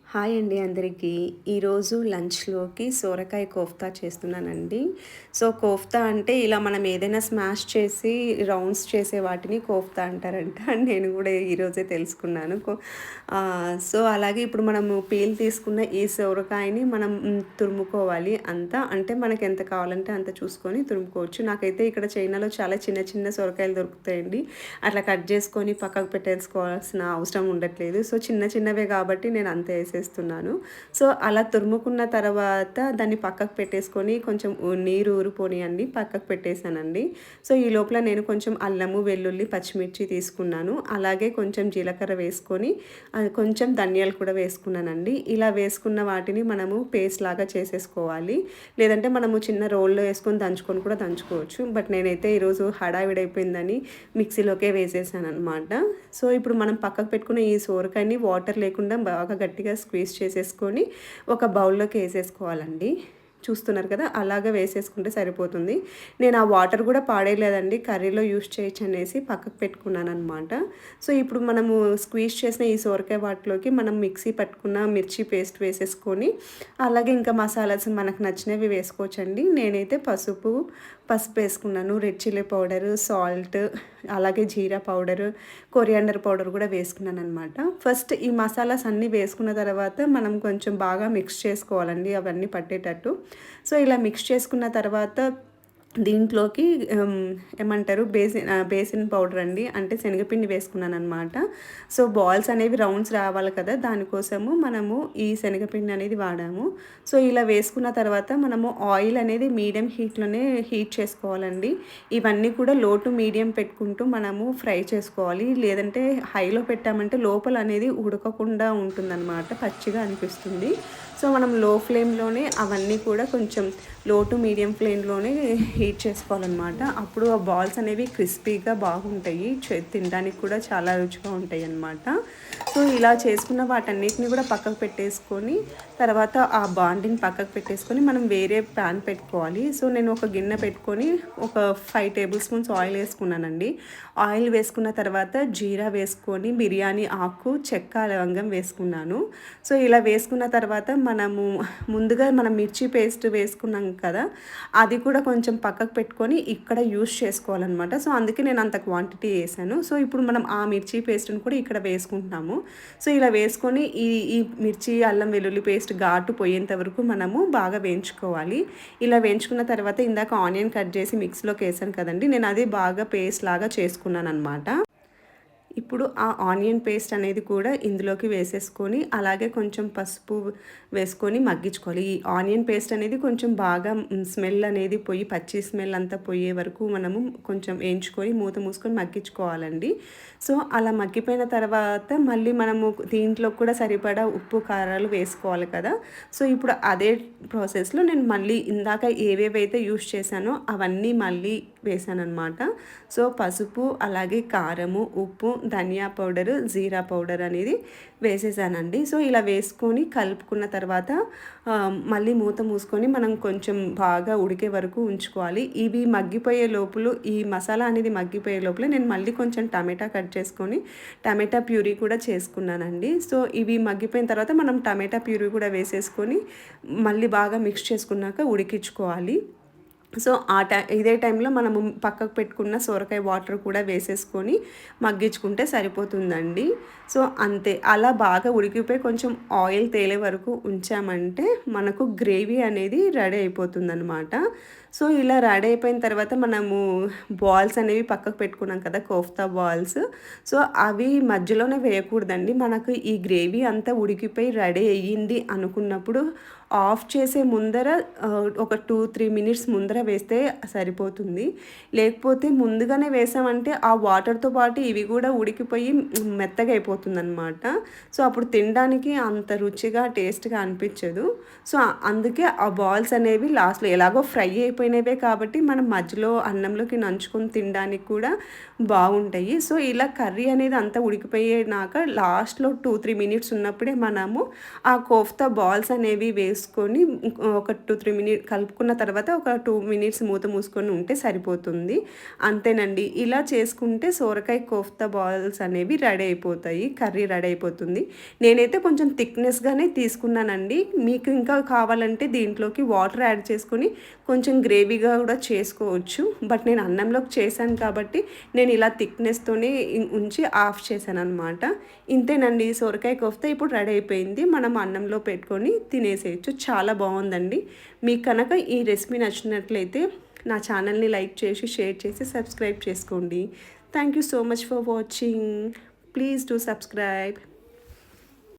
Hi అండి అందరికీ. ఈరోజు లంచ్‌లోకి సోరకాయ కోఫ్తా చేస్తున్నానండి. సో, కోఫ్తా అంటే ఇలా మనం ఏదైనా స్మాష్ చేసి రౌండ్స్ చేసే వాటిని కోఫ్తా అంటారంట. నేను గూడా ఈరోజే తెలుసుకున్నాను. సో, అలాగే ఇప్పుడు మనము పీల్ తీసుకున్న ఈ సోరకాయని మనం తురుముకోవాలి అంతా. అంటే మనకెంత కావాలంటే అంత చూసుకొని తురుముకోవచ్చు. నాకైతే ఇక్కడ చైనాలో చాలా చిన్న చిన్న సొరకాయలు దొరుకుతాయండి. అట్లా కట్ చేసుకొని పక్కకు పెట్టేసుకోవాల్సిన అవసరం ఉండట్లేదు. సో, చిన్న చిన్నవే కాబట్టి నేను అంతే ఏసేస్తున్నాను. సో, అలా తురుముకున్న తర్వాత దాన్ని పక్కకు పెట్టేసుకొని కొంచెం నీరు ఊరిపోనియండి పక్కకు పెట్టేసానండి. సో, ఈ లోపల నేను కొంచెం అల్లము, వెల్లుల్లి, పచ్చిమిర్చి తీసుకున్నాను. అలాగే కొంచెం జీలకర్ర వేసుకొని కొంచెం ధనియాలు కూడా వేసుకున్నానండి. ఇలా వేసుకున్న వాటిని మనము పేస్ట్ లాగా చేసేసుకోవాలి. లేదంటే మనము చిన్న రోల్లో వేసుకొని దంచుకొని కూడా దంచుకోవచ్చు. బట్ నేనైతే ఈరోజు హడావిడైపోయిందని మిక్సీలోకే వేసేసాననమాట. సో, ఇప్పుడు మనం పక్కకు పెట్టుకున్న ఈ సోరకాయని వాటర్ లేకుండా బాగా గట్టిగా స్క్వీజ్ చేసేసుకొని ఒక బౌల్లోకి వేసేసుకోవాలండి. చూస్తున్నారు కదా! అలాగా వేసేసుకుంటే సరిపోతుంది. నేను ఆ వాటర్ కూడా పాడేయలేదండి. కర్రీలో యూజ్ చేయొచ్చు అనేసి పక్కకు పెట్టుకున్నాననమాట. సో, ఇప్పుడు మనము స్క్వీజ్ చేసిన ఈ సోరకాయ వాటిలోకి మనం మిక్సీ పట్టుకున్న మిర్చి పేస్ట్ వేసేసుకొని, అలాగే ఇంకా మసాలాస్ మనకు నచ్చినవి వేసుకోవచ్చండి. నేనైతే పసుపు వేసుకున్నాను. రెడ్ చిల్లీ పౌడరు, సాల్ట్, అలాగే జీరా పౌడరు, కొరియాండర్ పౌడర్ కూడా వేసుకున్నాననమాట. ఫస్ట్ ఈ మసాలాస్ అన్నీ వేసుకున్న తర్వాత మనం కొంచెం బాగా మిక్స్ చేసుకోవాలండి అవన్నీ పట్టేటట్టు. సో, ఇలా మిక్స్ చేసుకున్న తర్వాత దీంట్లోకి ఏమంటారు బేసిన్ పౌడర్ అండి. అంటే శనగపిండి వేసుకున్నాననమాట. సో, బాల్స్ అనేవి రౌండ్స్ రావాలి కదా! దానికోసము మనము ఈ శనగపిండి అనేది వాడాము. సో, ఇలా వేసుకున్న తర్వాత మనము ఆయిల్ అనేది మీడియం హీట్‌లోనే హీట్ చేసుకోవాలండి. ఇవన్నీ కూడా లో టు మీడియం పెట్టుకుంటూ మనము ఫ్రై చేసుకోవాలి. లేదంటే హైలో పెట్టామంటే లోపల అనేది ఉడకకుండా ఉంటుందన్నమాట. పచ్చిగా అనిపిస్తుంది. సో, మనం లో ఫ్లేమ్‌లోనే అవన్నీ కూడా కొంచెం లో టు మీడియం ఫ్లేమ్‌లోనే హీట్ చేసుకోవాలన్నమాట. అప్పుడు ఆ బాల్స్ అనేవి క్రిస్పీగా బాగుంటాయి. తినడానికి కూడా చాలా రుచిగా ఉంటాయన్నమాట. సో, ఇలా చేసుకున్న వాటన్నిటిని కూడా పక్కకు పెట్టేసుకొని, తర్వాత ఆ బాండిని పక్కకు పెట్టేసుకొని మనం వేరే ప్యాన్ పెట్టుకోవాలి. సో, నేను ఒక గిన్నె పెట్టుకొని ఒక 5 టేబుల్ స్పూన్స్ ఆయిల్ వేసుకున్నానండి. ఆయిల్ వేసుకున్న తర్వాత జీరా వేసుకొని, బిర్యానీ ఆకు, చెక్క, లవంగం వేసుకున్నాను. సో, ఇలా వేసుకున్న తర్వాత మనము ముందుగా మనం మిర్చి పేస్ట్ వేసుకున్నాం కదా! అది కూడా కొంచెం పక్కకు పెట్టుకొని ఇక్కడ యూజ్ చేసుకోవాలన్నమాట. సో, అందుకే నేను అంత క్వాంటిటీ వేసాను. సో, ఇప్పుడు మనం ఆ మిర్చి పేస్ట్‌ని కూడా ఇక్కడ వేసుకుంటున్నాము. సో, ఇలా వేసుకొని ఈ ఈ మిర్చి, అల్లం వెల్లుల్లి పేస్ట్ ఘాటు పోయేంత వరకు మనము బాగా వేయించుకోవాలి. ఇలా వేయించుకున్న తర్వాత ఇందాక ఆనియన్ కట్ చేసి మిక్సీలోకి వేసాను కదండీ! నేను అది బాగా పేస్ట్ లాగా చేసుకున్నాననమాట. ఇప్పుడు ఆ ఆనియన్ పేస్ట్ అనేది కూడా ఇందులోకి వేసేసుకొని, అలాగే కొంచెం పసుపు వేసుకొని మగ్గించుకోవాలి. ఈ ఆనియన్ పేస్ట్ అనేది కొంచెం బాగా స్మెల్ అనేది పోయి, పచ్చి స్మెల్ అంతా పోయే వరకు మనము కొంచెం వేయించుకొని మూత మూసుకొని మగ్గించుకోవాలండి. సో, అలా మగ్గిపోయిన తర్వాత మళ్ళీ మనము దీంట్లో కూడా సరిపడా ఉప్పు, కారాలు వేసుకోవాలి కదా! సో, ఇప్పుడు అదే ప్రాసెస్‌లో నేను మళ్ళీ ఇందాక ఏవేవైతే యూజ్ చేశానో అవన్నీ మళ్ళీ వేసాననమాట. సో, పసుపు, అలాగే కారము, ఉప్పు, ధనియా పౌడరు, జీరా పౌడర్ అనేది వేసేసానండి. సో, ఇలా వేసుకొని కలుపుకున్న తర్వాత మళ్ళీ మూత మూసుకొని మనం కొంచెం బాగా ఉడికే వరకు ఉంచుకోవాలి. ఇవి మగ్గిపోయే లోపులు ఈ మసాలా అనేది మగ్గిపోయే లోపల నేను మళ్ళీ కొంచెం టమాటా కట్ చేసుకొని టమాటా ప్యూరీ కూడా చేసుకున్నానండి. సో, ఇవి మగ్గిపోయిన తర్వాత మనం టమాటా ప్యూరీ కూడా వేసేసుకొని మళ్ళీ బాగా మిక్స్ చేసుకున్నాక ఉడికించుకోవాలి. సో, ఇదే టైంలో మనము పక్కకు పెట్టుకున్న సొరకాయ వాటర్ కూడా వేసేసుకొని మగ్గించుకుంటే సరిపోతుందండి. సో, అంతే. అలా బాగా ఉడికిపోయి కొంచెం ఆయిల్ తేలే వరకు ఉంచామంటే మనకు గ్రేవీ అనేది రెడీ అయిపోతుందనమాట. సో, ఇలా రెడీ అయిపోయిన తర్వాత మనము బాల్స్ అనేవి పక్కకు పెట్టుకున్నాం కదా! కోఫ్తా బాల్స్. సో, అవి మధ్యలోనే వేయకూడదండి. మనకు ఈ గ్రేవీ అంతా ఉడికిపోయి రెడీ అయ్యింది అనుకున్నప్పుడు ఆఫ్ చేసే ముందర ఒక 2-3 మినిట్స్ ముందర వేస్తే సరిపోతుంది. లేకపోతే ముందుగానే వేసామంటే ఆ వాటర్‌తో పాటు ఇవి కూడా ఉడికిపోయి మెత్తగా అయిపోతుందనమాట. సో, అప్పుడు తినడానికి అంత రుచిగా, టేస్ట్‌గా అనిపించదు. సో, అందుకే ఆ బాల్స్ అనేవి లాస్ట్‌లో ఎలాగో ఫ్రై అయిపోయినవే కాబట్టి మనం మధ్యలో అన్నంలోకి నంచుకొని తినడానికి కూడా బాగుంటాయి. సో, ఇలా కర్రీ అనేది అంతా ఉడికిపోయినాక లాస్ట్‌లో 2-3 మినిట్స్ ఉన్నప్పుడే మనము ఆ కోఫ్తా బాల్స్ అనేవి వేసుకొని ఒక 2-3 కలుపుకున్న తర్వాత ఒక 2 మినిట్స్ మూత మూసుకొని ఉంటే సరిపోతుంది. అంతేనండి. ఇలా చేసుకుంటే సోరకాయ కోఫ్తా బాల్స్ అనేవి రెడీ అయిపోతాయి. కర్రీ రెడీ అయిపోతుంది. నేనైతే కొంచెం థిక్‌నెస్‌గానే తీసుకున్నానండి. మీకు ఇంకా కావాలంటే దీంట్లోకి వాటర్ యాడ్ చేసుకొని కొంచెం గ్రేవీగా కూడా చేసుకోవచ్చు. బట్ నేను అన్నంలోకి చేశాను కాబట్టి నేను ఇలా థిక్‌నెస్‌తోనే ఉంచి ఆఫ్ చేశాననమాట. ఇంతేనండి సొరకాయ కోఫ్తా ఇప్పుడు రెడీ అయిపోయింది. మనం అన్నంలో పెట్టుకొని తినేసేయొచ్చు. చాలా బావుందండి. మీకు కనుక ఈ రెసిపీ నచ్చినట్లయితే నా ఛానల్‌ని లైక్ చేసి, షేర్ చేసి, సబ్స్క్రైబ్ చేసుకోండి. Thank you so much for watching. Please do subscribe.